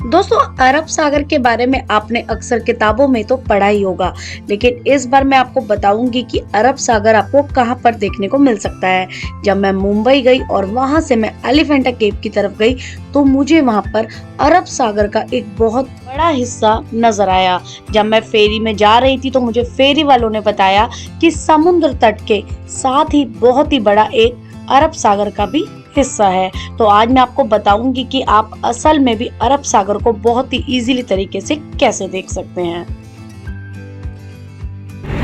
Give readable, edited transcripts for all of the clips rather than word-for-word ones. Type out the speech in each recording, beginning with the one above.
दोस्तों, अरब सागर के बारे में आपने अक्सर किताबों में तो पढ़ा ही होगा, लेकिन इस बार मैं आपको बताऊंगी कि अरब सागर आपको कहां पर देखने को मिल सकता है। जब मैं मुंबई गई और वहां से मैं एलिफेंटा केव की तरफ गई तो मुझे वहां पर अरब सागर का एक बहुत बड़ा हिस्सा नजर आया। जब मैं फेरी में जा रही थी तो मुझे फेरी वालों ने बताया कि समुद्र तट के साथ ही बहुत ही बड़ा एक अरब सागर का भी हिस्सा है। तो आज मैं आपको बताऊंगी कि आप असल में भी अरब सागर को बहुत ही इजीली तरीके से कैसे देख सकते हैं।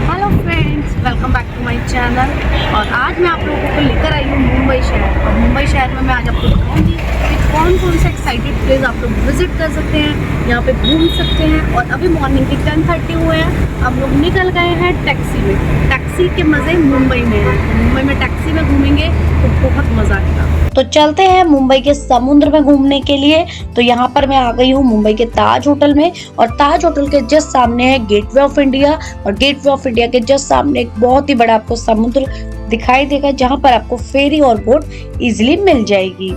Hello friends, welcome back to my channel. और आज मैं आप लोगों को लेकर आई हूँ मुंबई शहर। और मुंबई शहर में मैं आज आपको बताऊंगी कि कौन कौन से एक्साइटेड प्लेस आप लोग विजिट कर सकते हैं, यहाँ पे घूम सकते हैं। और अभी मॉर्निंग के 10:30 हुए हैं, हम लोग निकल गए हैं टैक्सी में। टैक्सी के मजे मुंबई में हैं। मुंबई में टैक्सी में घूमेंगे तो बहुत मजा आएगा। तो चलते हैं मुंबई के समुद्र में घूमने के लिए। तो यहाँ पर मैं आ गई हूँ मुंबई के ताज होटल में, और ताज होटल के जस्ट सामने है गेटवे ऑफ इंडिया। और गेटवे ऑफ इंडिया के जस्ट सामने एक बहुत ही बड़ा आपको समुद्र दिखाई देगा, जहाँ पर आपको फेरी और बोट इजिली मिल जाएगी।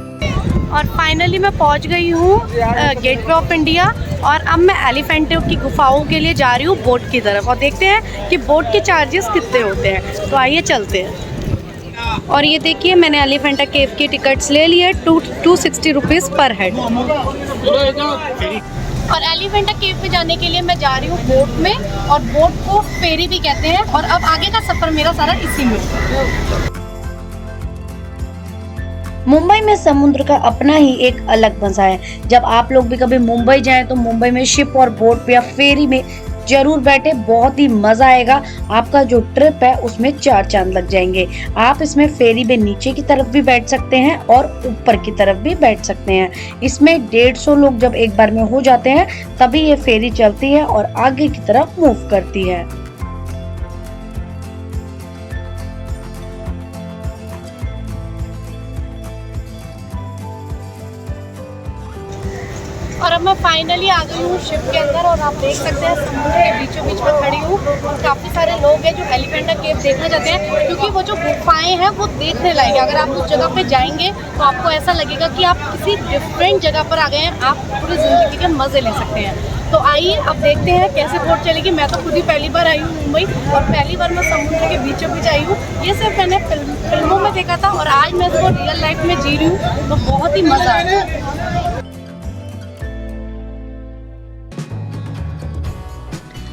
और फाइनली मैं पहुंच गई हूँ गेटवे ऑफ इंडिया, और अब मैं एलिफेंटा की गुफाओं के लिए जा रही हूँ बोट की तरफ। और देखते हैं कि बोट के चार्जेस कितने होते हैं। तो आइए चलते हैं। और ये देखिए, मैंने एलिफेंटा केव की टिकट्स ले लिए 260 रुपीज़ पर हेड। और एलिफेंटा केव में जाने के लिए मैं जा रही हूँ बोट में, और बोट को फेरी भी कहते हैं। और अब आगे का सफर मेरा सारा इसी में। मुंबई में समुद्र का अपना ही एक अलग मजा है। जब आप लोग भी कभी मुंबई जाएं तो मुंबई में शिप और बोट या फेरी में जरूर बैठे, बहुत ही मजा आएगा। आपका जो ट्रिप है उसमें 4 चांद लग जाएंगे। आप इसमें फेरी में नीचे की तरफ भी बैठ सकते हैं और ऊपर की तरफ भी बैठ सकते हैं। इसमें 150 लोग जब एक बार में हो जाते हैं तभी ये फेरी चलती है और आगे की तरफ मूव करती है। और अब मैं फाइनली आ गई हूँ शिप के अंदर, और आप देख सकते हैं समुद्र के बीचों बीच में खड़ी हूँ। और काफ़ी सारे लोग हैं जो एलिफेंटा केव देखना चाहते हैं, क्योंकि वो जो गुफाएं हैं वो देखने लायक है। अगर आप उस जगह पे जाएंगे तो आपको ऐसा लगेगा कि आप किसी डिफरेंट जगह पर आ गए हैं। आप पूरी ज़िंदगी के मज़े ले सकते हैं। तो आइए अब देखते हैं कैसे बोट चलेगी। मैं तो खुद ही पहली बार आई हूँ मुंबई, और पहली बार मैं समुद्र के बीचों बीच आई हूँ। ये सिर्फ मैंने फिल्मों में देखा था, और आज मैं इसको रियल लाइफ में जी रही हूँ, तो बहुत ही मज़ा आया।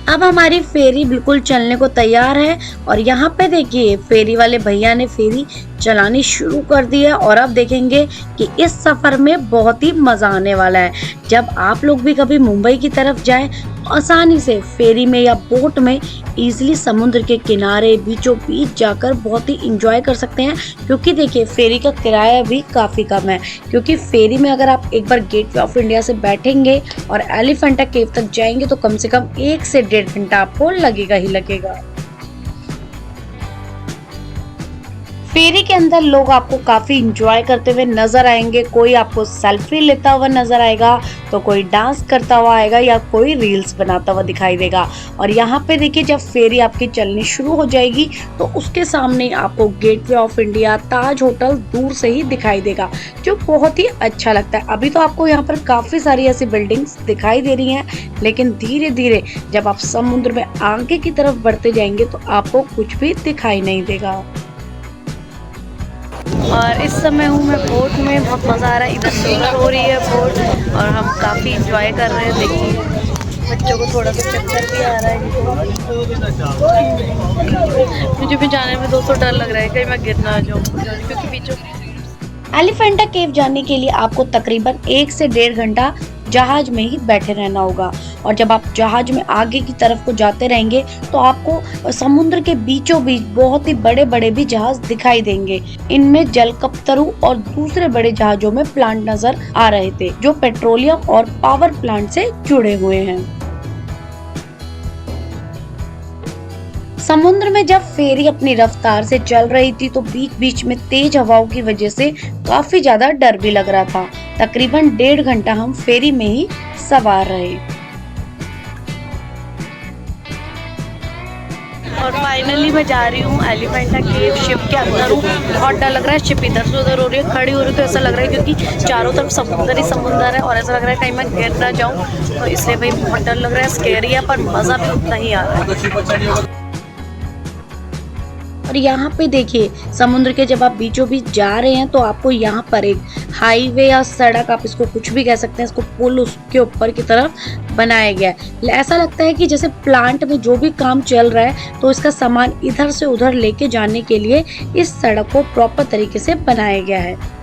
अब हमारी फेरी बिल्कुल चलने को तैयार है, और यहाँ पे देखिए फेरी वाले भैया ने फेरी चलानी शुरू कर दी है। और अब देखेंगे कि इस सफर में बहुत ही मजा आने वाला है। जब आप लोग भी कभी मुंबई की तरफ जाएं, आसानी से फेरी में या बोट में इजीली समुद्र के किनारे बीचों बीच जाकर बहुत ही इंजॉय कर सकते हैं। क्योंकि देखिए फेरी का किराया भी काफ़ी कम है। क्योंकि फेरी में अगर आप एक बार गेटवे ऑफ इंडिया से बैठेंगे और एलिफेंटा केव तक जाएंगे तो कम से कम 1 से 1.5 घंटा आपको लगेगा ही लगेगा। फेरी के अंदर लोग आपको काफी इंजॉय करते हुए नजर आएंगे। कोई आपको सेल्फी लेता हुआ नजर आएगा, तो कोई डांस करता हुआ आएगा, या कोई रील्स बनाता हुआ दिखाई देगा। और यहाँ पे देखिए, जब फेरी आपकी चलनी शुरू हो जाएगी तो उसके सामने आपको gateway of India, Taj hotel दूर से ही दिखाई देगा, जो बहुत ही अच्छा लगता है। अभी तो आपको यहाँ पर काफी सारी ऐसी बिल्डिंग्स दिखाई दे रही हैं, लेकिन धीरे धीरे जब आप समुद्र में आगे की तरफ बढ़ते जाएंगे तो आपको कुछ भी दिखाई नहीं देगा। और इस समय हूँ मैं बोट में, बहुत मज़ा आ रहा है। इधर सोलर हो रही है बोट, और हम काफ़ी इंजॉय कर रहे हैं। देखिए बच्चों को थोड़ा सा चक्कर भी आ रहा है। मुझे भी जाने में दोस्तों डर लग रहा है कहीं मैं गिर ना जाऊँ, क्योंकि बीचों एलिफेंटा केव जाने के लिए आपको तकरीबन 1 से 1.5 घंटा जहाज में ही बैठे रहना होगा। और जब आप जहाज में आगे की तरफ को जाते रहेंगे तो आपको समुद्र के बीचों बीच बहुत ही बड़े बड़े भी जहाज दिखाई देंगे। इनमें जलकप्तरू और दूसरे बड़े जहाजों में प्लांट नजर आ रहे थे, जो पेट्रोलियम और पावर प्लांट से जुड़े हुए हैं। समुद्र में जब फेरी अपनी रफ्तार से चल रही थी तो बीच बीच में तेज हवाओं की वजह से काफी ज्यादा डर भी लग रहा था। तकरीबन 1.5 घंटा हम फेरी में ही सवार रहे। और फाइनली फाइनली मैं जा रही हूँ एलिफेंटा केव, शिप के अंदर हूँ। बहुत डर लग रहा है, शिप इधर से उधर हो रही है, खड़ी हो रही है, तो ऐसा लग रहा है क्योंकि चारों तरफ समुंदर ही समुंदर है और ऐसा लग रहा है कहीं मैं गिर ना जाऊँ, तो इसलिए भाई बहुत डर लग रहा है, स्कैरी है, पर मज़ा भी उतना ही आ रहा है। और यहाँ पे देखिए समुद्र के जब आप बीचों बीच जा रहे हैं तो आपको यहाँ पर एक हाईवे या सड़क, आप इसको कुछ भी कह सकते हैं, इसको पुल उसके ऊपर की तरफ बनाया गया है। ऐसा लगता है कि जैसे प्लांट में जो भी काम चल रहा है तो इसका सामान इधर से उधर लेके जाने के लिए इस सड़क को प्रॉपर तरीके से बनाया गया है।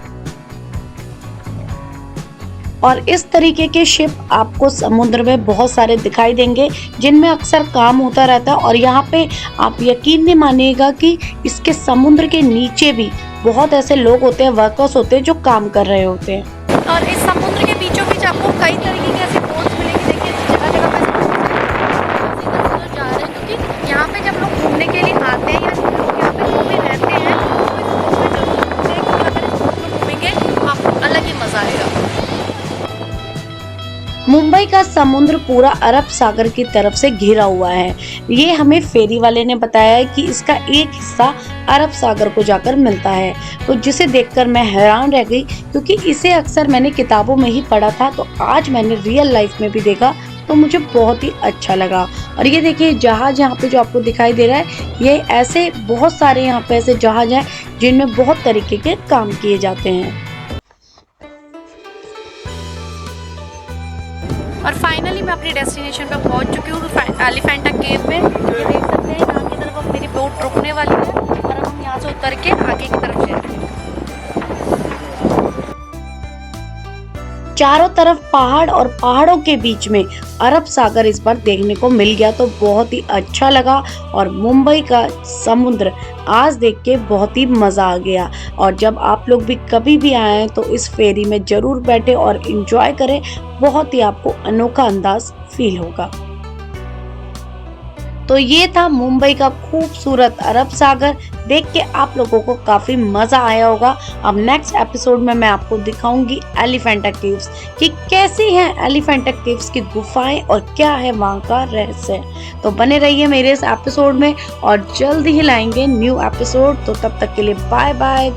और इस तरीके के शिप आपको समुद्र में बहुत सारे दिखाई देंगे जिनमें अक्सर काम होता रहता है। और यहाँ पे आप यकीन नहीं मानिएगा कि इसके समुद्र के नीचे भी बहुत ऐसे लोग होते हैं, वर्कर्स होते हैं जो काम कर रहे होते हैं। और इस समुद्र के बीचों बीच आपको कई तरीके के ऐसे बोट्स मिलेंगे। देखिए जगह जगह पे जा रहे हैं क्योंकि यहाँ पे जब लोग घूमने के लिए आते हैं या लोग यहाँ पे जो भी रहते हैं तो घूमेंगे तो आपको अलग ही मजा आएगा। मुंबई का समुद्र पूरा अरब सागर की तरफ से घिरा हुआ है। ये हमें फेरी वाले ने बताया है कि इसका एक हिस्सा अरब सागर को जाकर मिलता है, तो जिसे देखकर मैं हैरान रह गई क्योंकि इसे अक्सर मैंने किताबों में ही पढ़ा था, तो आज मैंने रियल लाइफ में भी देखा तो मुझे बहुत ही अच्छा लगा। और ये देखिए जहाज यहाँ पे जो आपको दिखाई दे रहा है, ये ऐसे बहुत सारे यहाँ पे ऐसे जहाज हैं जिनमें बहुत तरीके के काम किए जाते हैं। और फाइनली मैं अपनी डेस्टिनेशन पे पहुंच चुकी हूँ एलिफेंटा केव में। ये देख सकते हैं यहाँ की तरफ अब मेरी बोट रुकने वाली है और अब हम यहाँ से उतर के आगे की तरफ जाएंगे। चारों तरफ पहाड़ और पहाड़ों के बीच में अरब सागर इस बार देखने को मिल गया, तो बहुत ही अच्छा लगा। और मुंबई का समुद्र आज देख के बहुत ही मजा आ गया। और जब आप लोग भी कभी भी आए तो इस फेरी में जरूर बैठे और एंजॉय करें, बहुत ही आपको अनोखा अंदाज फील होगा। तो ये था मुंबई का खूबसूरत अरब सागर, देख के आप लोगों को काफी मजा आया होगा। अब नेक्स्ट एपिसोड में मैं आपको दिखाऊंगी एलिफेंटा केव्स कि कैसी हैं एलिफेंटा केव्स की गुफाएं और क्या है वहां का रहस्य। तो बने रहिए मेरे इस एपिसोड में और जल्द ही लाएंगे न्यू एपिसोड। तो तब तक के लिए बाय बाय।